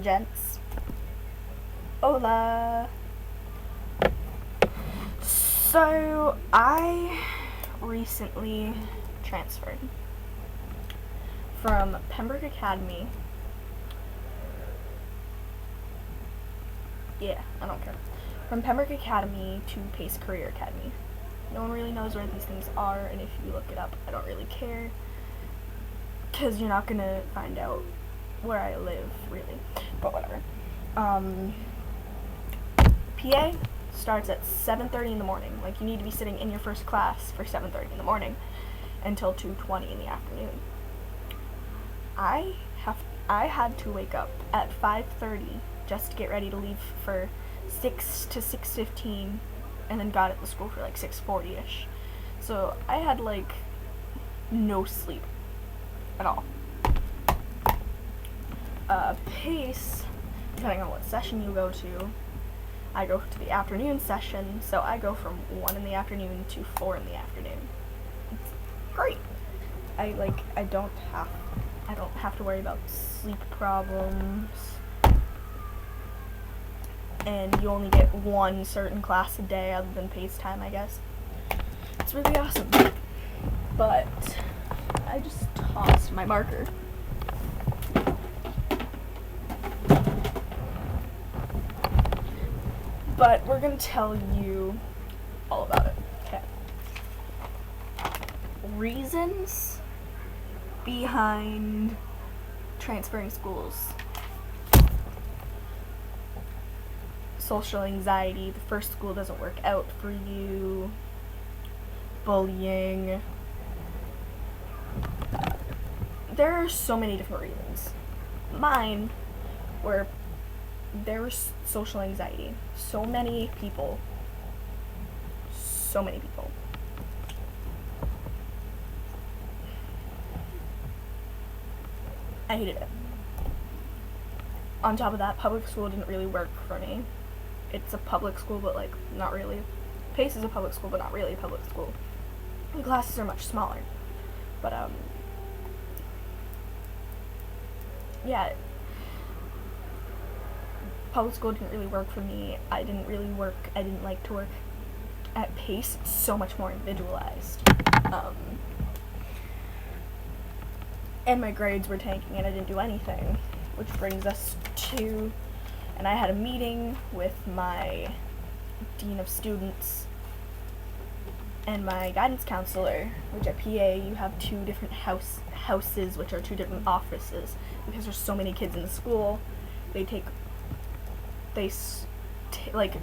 and gents. Hola! So, I recently transferred from Pembroke Academy. Yeah, I don't care. From Pembroke Academy to Pace Career Academy. No one really knows where these things are, and if you look it up, I don't really care. Because you're not gonna find out where I live, really. But whatever. PA starts at 7:30 in the morning. Like, you need to be sitting in your first class for 7:30 in the morning until 2:20 in the afternoon. I had to wake up at 5:30 just to get ready to leave for 6 to 6:15, and then got at the school for like 6:40ish. So I had like no sleep at all. Pace, depending on what session you go to, I go to the afternoon session, so I go from 1 in the afternoon to 4 in the afternoon. It's great. I don't have to worry about sleep problems, and you only get one certain class a day other than pace time, I guess. It's really awesome. But I just tossed my marker. But we're gonna tell you all about it. Okay. Reasons behind transferring schools. Social anxiety, the first school doesn't work out for you. Bullying. There are so many different reasons. Mine were there was social anxiety. So many people. I hated it. On top of that, public school didn't really work for me. It's a public school, but like not really. Pace is a public school, but not really a public school. The classes are much smaller. But yeah, public school didn't really work for me. I didn't like to work at Pace. It's so much more individualized. And my grades were tanking and I didn't do anything. Which brings us to, and I had a meeting with my dean of students and my guidance counselor, which at PA you have two different houses, which are two different offices. Because there's so many kids in the school, they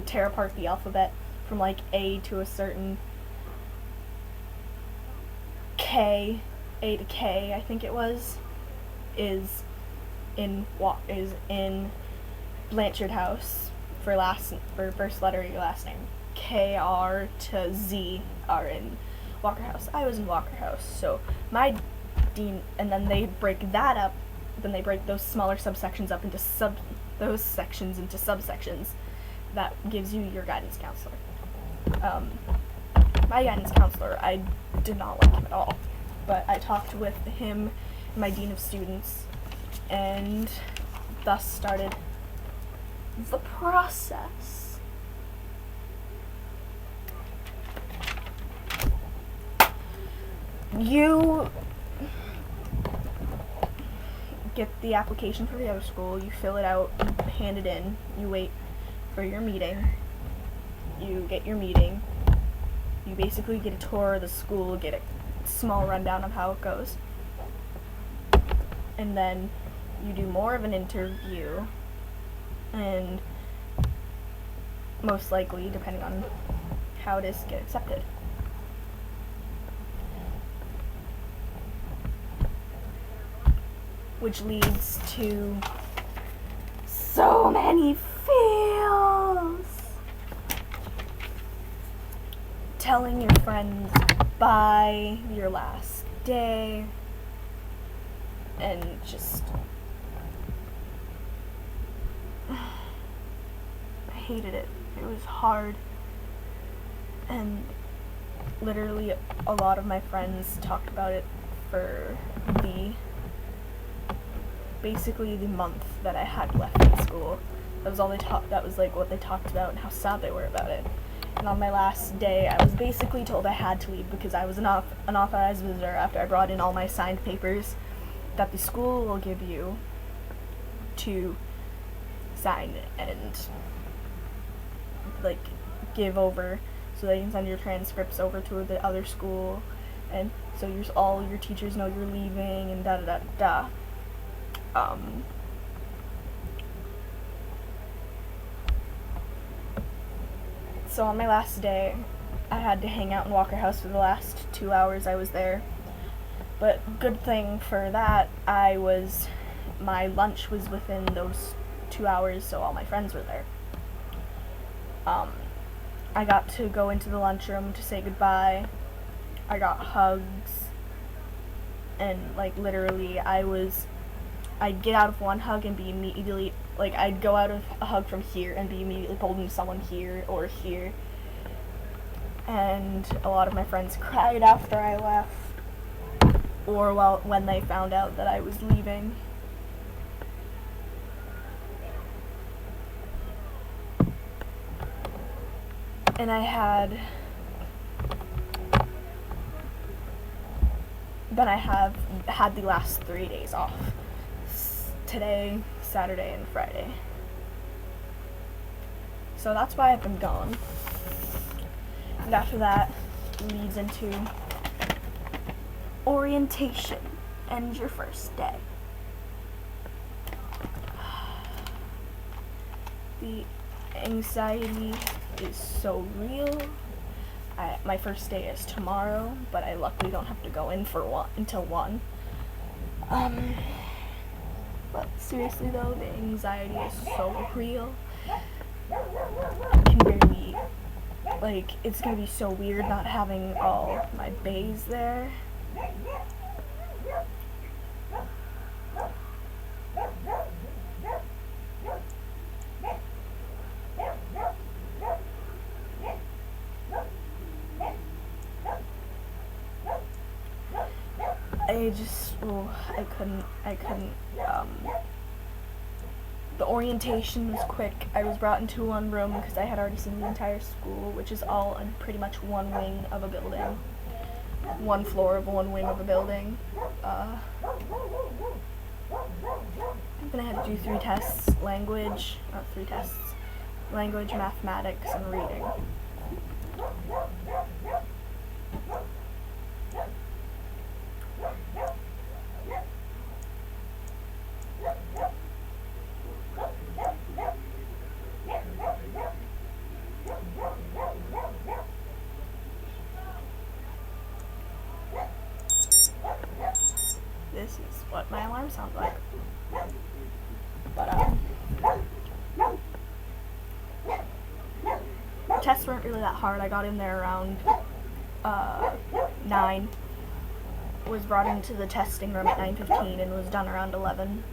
tear apart the alphabet from like A to a certain K, A to K, I think it was, is in Blanchard House for first letter of your last name. KR to Z are in Walker House. I was in Walker House, so my dean, and then they break that up. Then they break those smaller subsections up into those sections into subsections. That gives you your guidance counselor. My guidance counselor, I did not like him at all, but I talked with him, my dean of students, and thus started the process. You get the application for the other school, you fill it out, you hand it in, you wait for your meeting, you get your meeting, you basically get a tour of the school, get a small rundown of how it goes, and then you do more of an interview, and most likely, depending on how it is, get accepted. Which leads to so many feels. Telling your friends bye your last day, and just I hated it. It was hard, and literally a lot of my friends talked about it for the basically the month that I had left in school. That was all they talked. That was like what they talked about and how sad they were about it. And on my last day, I was basically told I had to leave because I was an unauthorized visitor after I brought in all my signed papers that the school will give you to sign and like give over so they can send your transcripts over to the other school, and so all your teachers know you're leaving and da da da da. So on my last day, I had to hang out in Walker House for the last 2 hours I was there. But good thing for that, my lunch was within those 2 hours, so all my friends were there. I got to go into the lunchroom to say goodbye. I got hugs, and like literally I'd get out of one hug and be immediately, like I'd go out of a hug from here and be immediately pulled into someone here or here. And a lot of my friends cried after I left, or when they found out that I was leaving. And I have had the last 3 days off. Today, Saturday, and Friday. So that's why I've been gone. And after that leads into orientation and your first day. The anxiety is so real. My first day is tomorrow, but I luckily don't have to go in until 1. But seriously though, the anxiety is so real. I can barely, it's gonna be so weird not having all my bays there. I couldn't, the orientation was quick. I was brought into one room because I had already seen the entire school, which is all in pretty much one wing of a building. One floor of one wing of a building. Then I had to do 3 tests, language, mathematics, and reading. This is what my alarm sounds like. But tests weren't really that hard. I got in there around 9. Was brought into the testing room at 9:15 and was done around 11.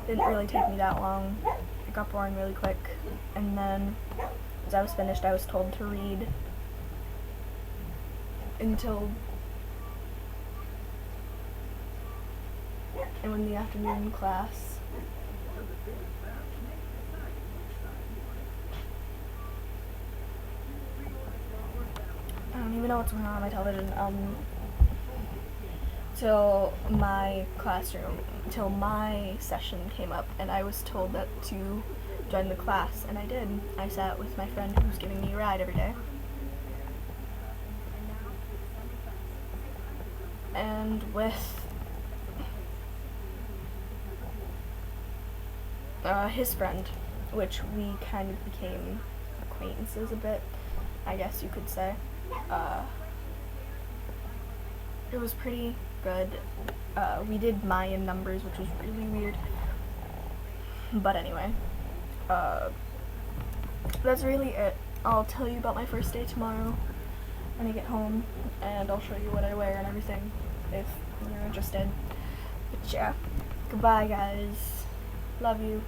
Didn't really take me that long. It got boring really quick. And then, as I was finished, I was told to read until in the afternoon class. I don't even know what's going on my television. Till my session came up, and I was told that to join the class, and I did. I sat with my friend who's giving me a ride every day. And with his friend, which we kind of became acquaintances a bit, I guess you could say. It was pretty good. We did Mayan numbers, which was really weird. But anyway, that's really it. I'll tell you about my first day tomorrow when I get home, and I'll show you what I wear and everything, if you're interested. But yeah, goodbye guys. Love you.